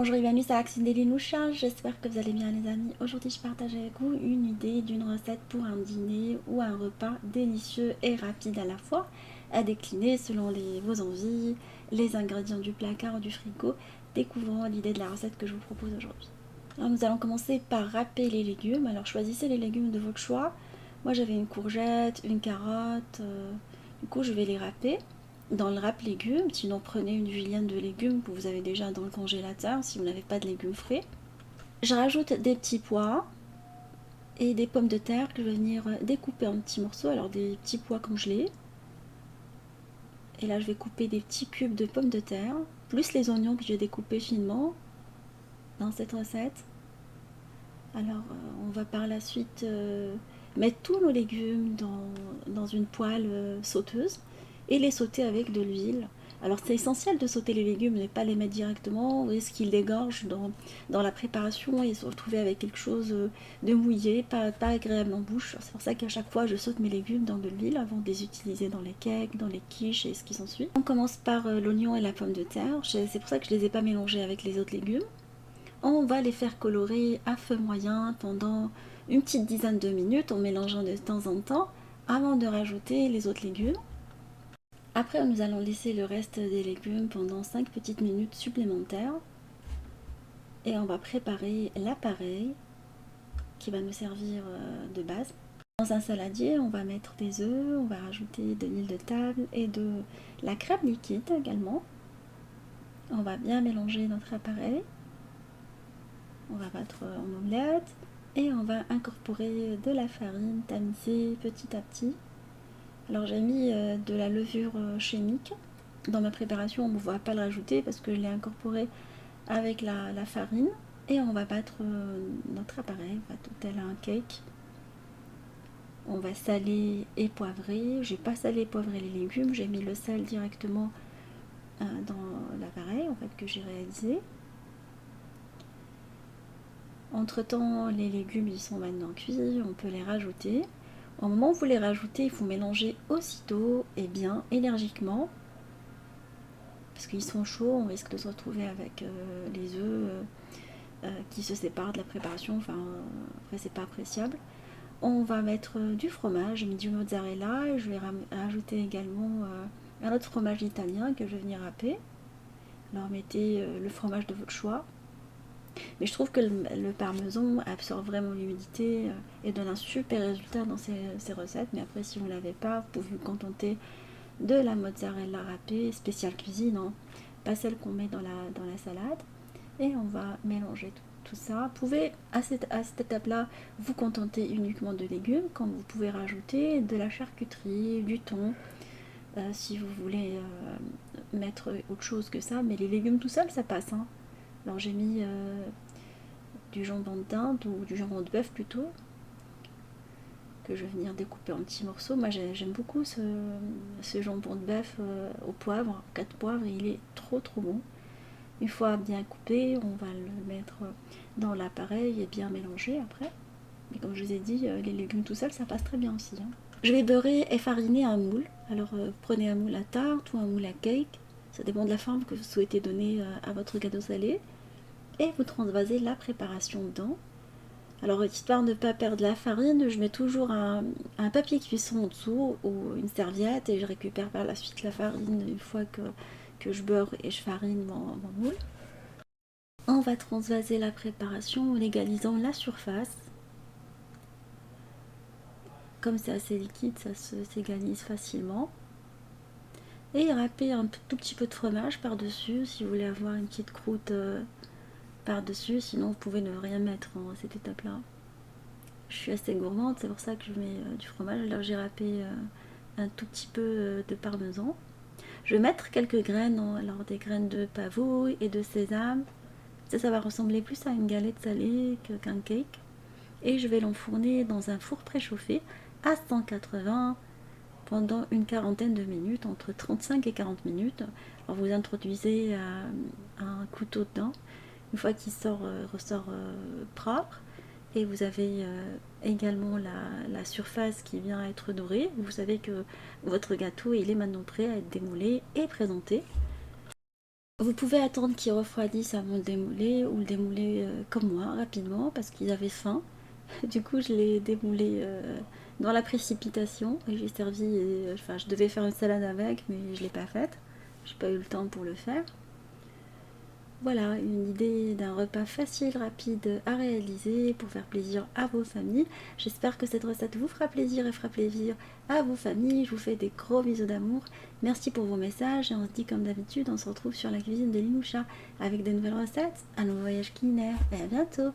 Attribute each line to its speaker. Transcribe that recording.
Speaker 1: Bonjour et bienvenue sur Action Daily Loucha, j'espère que vous allez bien les amis. Aujourd'hui je partage avec vous une idée d'une recette pour un dîner ou un repas délicieux et rapide à la fois, à décliner selon vos envies, les ingrédients du placard ou du frigo. Découvrons l'idée de la recette que je vous propose aujourd'hui. Alors nous allons commencer par râper les légumes, alors choisissez les légumes de votre choix. Moi j'avais une courgette, une carotte, du coup je vais les râper dans le râpe légumes, sinon prenez une julienne de légumes que vous avez déjà dans le congélateur si vous n'avez pas de légumes frais. Je rajoute des petits pois et des pommes de terre que je vais venir découper en petits morceaux, alors des petits pois congelés. Et là je vais couper des petits cubes de pommes de terre, plus les oignons que j'ai découpés finement dans cette recette. Alors on va par la suite mettre tous nos légumes dans une poêle sauteuse et les sauter avec de l'huile. Alors c'est essentiel de sauter les légumes, ne pas les mettre directement, ou est-ce qu'ils dégorgent dans la préparation et se retrouver avec quelque chose de mouillé, pas agréable en bouche. C'est pour ça qu'à chaque fois je saute mes légumes dans de l'huile avant de les utiliser dans les cakes, dans les quiches et ce qui s'ensuit. On commence par l'oignon et la pomme de terre, c'est pour ça que je ne les ai pas mélangés avec les autres légumes. On va les faire colorer à feu moyen pendant une petite dizaine de minutes en mélangeant de temps en temps avant de rajouter les autres légumes. Après, nous allons laisser le reste des légumes pendant 5 petites minutes supplémentaires et on va préparer l'appareil qui va nous servir de base. Dans un saladier, on va mettre des œufs, on va rajouter de l'huile de table et de la crème liquide également. On va bien mélanger notre appareil. On va battre en omelette et on va incorporer de la farine tamisée petit à petit. Alors j'ai mis de la levure chimique dans ma préparation, on ne va pas le rajouter parce que je l'ai incorporé avec la farine et on va battre notre appareil, tout tel un cake. On va saler et poivrer. J'ai pas salé et poivré les légumes, j'ai mis le sel directement dans l'appareil en fait que j'ai réalisé. Entre temps, les légumes ils sont maintenant cuits, on peut les rajouter. Au moment où vous les rajoutez, il faut mélanger aussitôt et bien énergiquement parce qu'ils sont chauds, on risque de se retrouver avec les œufs qui se séparent de la préparation, enfin après c'est pas appréciable. On va mettre du fromage, j'ai mis du mozzarella et je vais rajouter également un autre fromage italien que je vais venir râper. Alors mettez le fromage de votre choix. Mais je trouve que le parmesan absorbe vraiment l'humidité et donne un super résultat dans ces recettes. Mais après, si vous ne l'avez pas, vous pouvez vous contenter de la mozzarella râpée, spéciale cuisine, hein, pas celle qu'on met dans la salade. Et on va mélanger tout ça. Vous pouvez, à cette étape-là, vous contenter uniquement de légumes, quand vous pouvez rajouter de la charcuterie, du thon, si vous voulez mettre autre chose que ça. Mais les légumes tout seuls, ça passe, hein. Alors j'ai mis du jambon de dinde ou du jambon de bœuf plutôt, que je vais venir découper en petits morceaux. Moi j'aime beaucoup ce jambon de bœuf au poivre, 4 poivres, et il est trop bon. Une fois bien coupé, on va le mettre dans l'appareil et bien mélanger après. Mais comme je vous ai dit, les légumes tout seuls, ça passe très bien aussi, hein. Je vais beurrer et fariner un moule. Alors prenez un moule à tarte ou un moule à cake. Ça dépend de la forme que vous souhaitez donner à votre gâteau salé. Et vous transvasez la préparation dedans. Alors histoire de ne pas perdre la farine, je mets toujours un papier cuisson en dessous ou une serviette et je récupère par la suite la farine une fois que je beurre et je farine mon moule. On va transvaser la préparation en égalisant la surface. Comme c'est assez liquide, ça s'égalise facilement. Et râper un tout petit peu de fromage par-dessus si vous voulez avoir une petite croûte par-dessus. Sinon, vous pouvez ne rien mettre à cette étape-là. Je suis assez gourmande, c'est pour ça que je mets du fromage. Alors j'ai râpé un tout petit peu de parmesan. Je vais mettre quelques graines, alors des graines de pavot et de sésame. Ça va ressembler plus à une galette salée qu'un cake. Et je vais l'enfourner dans un four préchauffé à 180 pendant une quarantaine de minutes, entre 35 et 40 minutes. Alors vous introduisez un couteau dedans. Une fois qu'il ressort propre, et vous avez également la surface qui vient être dorée, vous savez que votre gâteau il est maintenant prêt à être démoulé et présenté. Vous pouvez attendre qu'ils refroidissent avant de le démouler ou le démouler comme moi, rapidement, parce qu'ils avaient faim. Du coup, je l'ai démoulé dans la précipitation et j'ai servi. Enfin, je devais faire une salade avec, mais je ne l'ai pas faite. J'ai pas eu le temps pour le faire. Voilà, une idée d'un repas facile, rapide à réaliser pour faire plaisir à vos familles. J'espère que cette recette vous fera plaisir et fera plaisir à vos familles. Je vous fais des gros bisous d'amour. Merci pour vos messages et on se dit comme d'habitude, on se retrouve sur la cuisine de Linoucha avec de nouvelles recettes, un nouveau voyage culinaire et à bientôt.